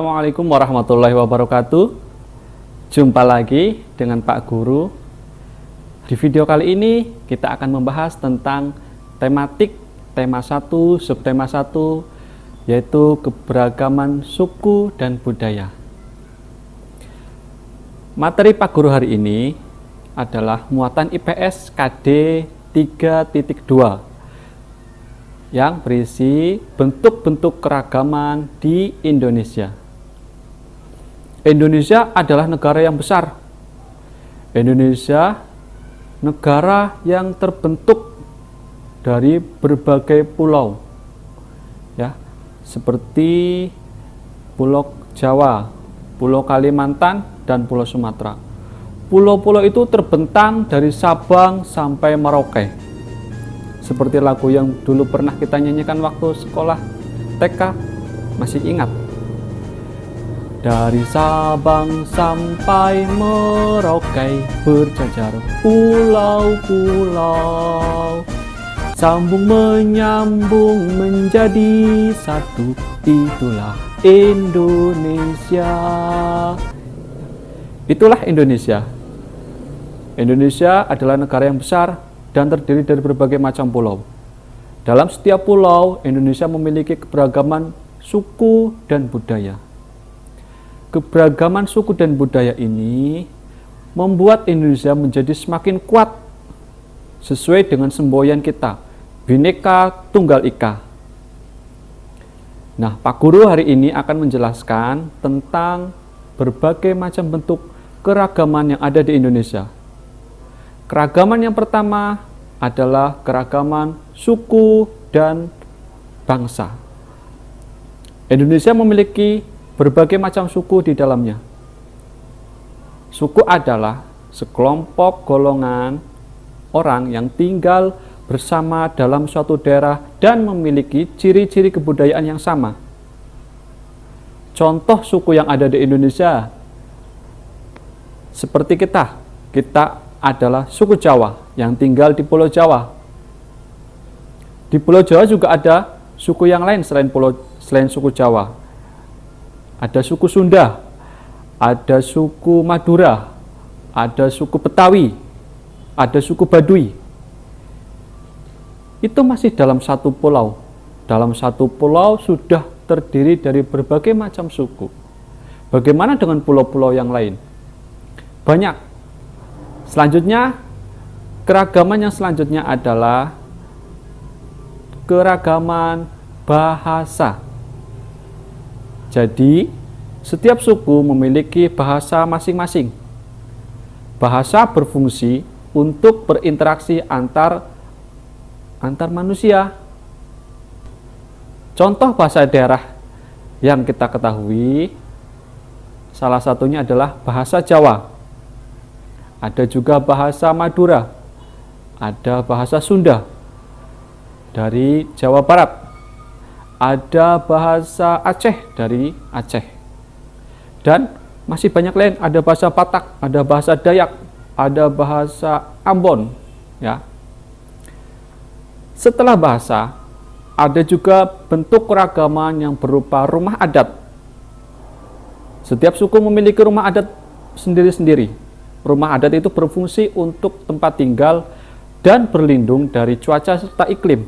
Assalamualaikum warahmatullahi wabarakatuh. Jumpa lagi dengan Pak Guru. Di video kali ini kita akan membahas tentang tematik tema 1, subtema 1, yaitu keberagaman suku dan budaya. Materi Pak Guru hari ini adalah muatan IPS KD 3.2 yang berisi bentuk-bentuk keragaman di Indonesia. Indonesia adalah negara yang besar. Indonesia negara yang terbentuk dari berbagai pulau, ya, seperti Pulau Jawa, Pulau Kalimantan, dan Pulau Sumatera. Pulau-pulau itu terbentang dari Sabang sampai Merauke. Seperti lagu yang dulu pernah kita nyanyikan waktu sekolah TK, masih ingat? Dari Sabang sampai Merauke berjajar pulau-pulau, sambung menyambung menjadi satu, itulah Indonesia. Itulah Indonesia. Indonesia adalah negara yang besar dan terdiri dari berbagai macam pulau. Dalam setiap pulau, Indonesia memiliki keberagaman suku dan budaya. Keberagaman suku dan budaya ini membuat Indonesia menjadi semakin kuat sesuai dengan semboyan kita, Bhinneka Tunggal Ika. Nah, Pak Guru hari ini akan menjelaskan tentang berbagai macam bentuk keragaman yang ada di Indonesia. Keragaman yang pertama adalah keragaman suku dan bangsa. Indonesia memiliki berbagai macam suku di dalamnya. Suku adalah sekelompok golongan orang yang tinggal bersama dalam suatu daerah dan memiliki ciri-ciri kebudayaan yang sama. Contoh suku yang ada di Indonesia seperti kita adalah suku Jawa yang tinggal di Pulau Jawa. Di Pulau Jawa juga ada suku yang lain selain suku Jawa. Ada suku Sunda, ada suku Madura, ada suku Betawi, ada suku Baduy. Itu masih dalam satu pulau. Dalam satu pulau sudah terdiri dari berbagai macam suku. Bagaimana dengan pulau-pulau yang lain? Banyak. Selanjutnya, keragaman yang selanjutnya adalah keragaman bahasa. Jadi, setiap suku memiliki bahasa masing-masing. Bahasa berfungsi untuk berinteraksi antar manusia. Contoh bahasa daerah yang kita ketahui, salah satunya adalah bahasa Jawa. Ada juga bahasa Madura, ada bahasa Sunda dari Jawa Barat, ada bahasa Aceh dari Aceh, dan masih banyak lain. Ada bahasa Batak, ada bahasa Dayak, ada bahasa Ambon, ya. Setelah bahasa, ada juga bentuk keragaman yang berupa rumah adat. Setiap suku memiliki rumah adat sendiri-sendiri. Rumah adat itu berfungsi untuk tempat tinggal dan berlindung dari cuaca serta iklim.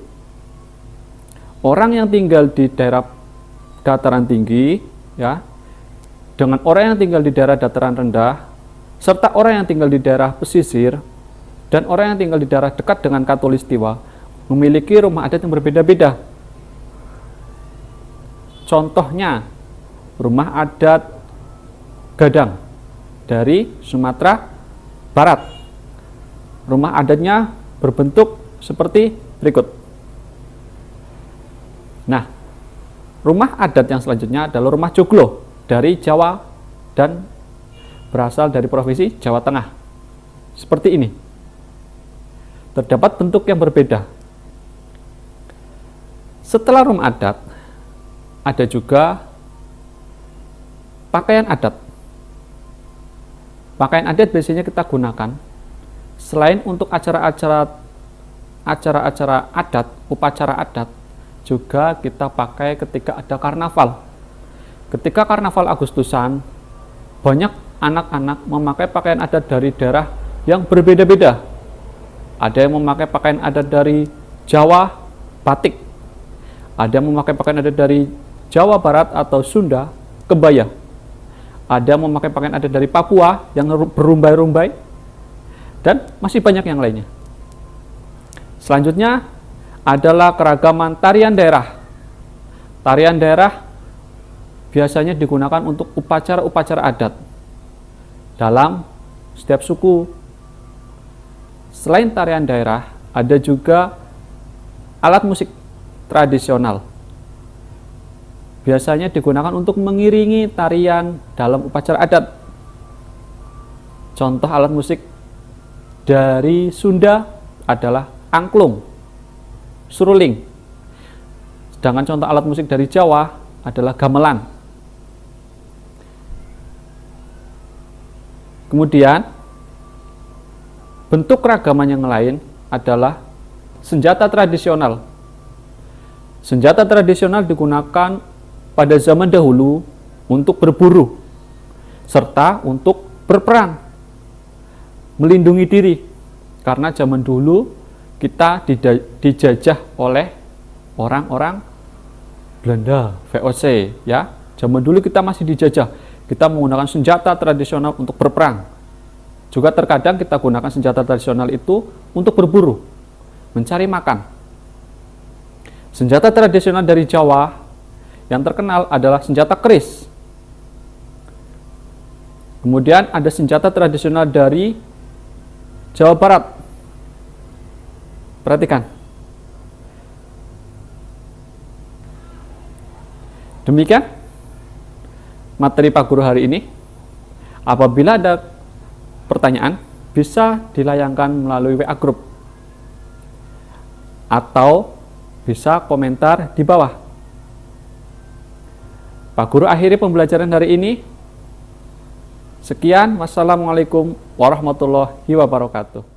Orang yang tinggal di daerah dataran tinggi, ya, dengan orang yang tinggal di daerah dataran rendah, serta orang yang tinggal di daerah pesisir, dan orang yang tinggal di daerah dekat dengan Katulistiwa, memiliki rumah adat yang berbeda-beda. Contohnya, rumah adat Gadang dari Sumatera Barat. Rumah adatnya berbentuk seperti berikut. Nah, rumah adat yang selanjutnya adalah rumah joglo dari Jawa dan berasal dari provinsi Jawa Tengah. Seperti ini. Terdapat bentuk yang berbeda. Setelah rumah adat, ada juga pakaian adat. Pakaian adat biasanya kita gunakan selain untuk acara-acara adat, upacara adat, juga kita pakai ketika ada karnaval. Ketika karnaval Agustusan, banyak anak-anak memakai pakaian adat dari daerah yang berbeda-beda. Ada yang memakai pakaian adat dari Jawa, batik. Ada yang memakai pakaian adat dari Jawa Barat atau Sunda, kebaya. Ada yang memakai pakaian adat dari Papua yang berumbai-rumbai. Dan masih banyak yang lainnya. Selanjutnya adalah keragaman tarian daerah. Tarian daerah biasanya digunakan untuk upacara-upacara adat dalam setiap suku. Selain tarian daerah, ada juga alat musik tradisional. Biasanya digunakan untuk mengiringi tarian dalam upacara adat. Contoh alat musik dari Sunda adalah angklung, suruling. Sedangkan contoh alat musik dari Jawa adalah gamelan. Kemudian, bentuk keragaman yang lain adalah senjata tradisional. Senjata tradisional digunakan pada zaman dahulu untuk berburu, serta untuk berperang, melindungi diri. Karena zaman dulu kita dijajah oleh orang-orang Belanda, VOC, ya. Zaman dulu kita masih dijajah. Kita menggunakan senjata tradisional untuk berperang. Juga terkadang kita gunakan senjata tradisional itu untuk berburu, mencari makan. Senjata tradisional dari Jawa yang terkenal adalah senjata keris. Kemudian ada senjata tradisional dari Jawa Barat. Perhatikan. Demikian materi Pak Guru hari ini. Apabila ada pertanyaan, bisa dilayangkan melalui WA Group atau bisa komentar di bawah. Pak Guru akhiri pembelajaran hari ini. Sekian, wassalamualaikum warahmatullahi wabarakatuh.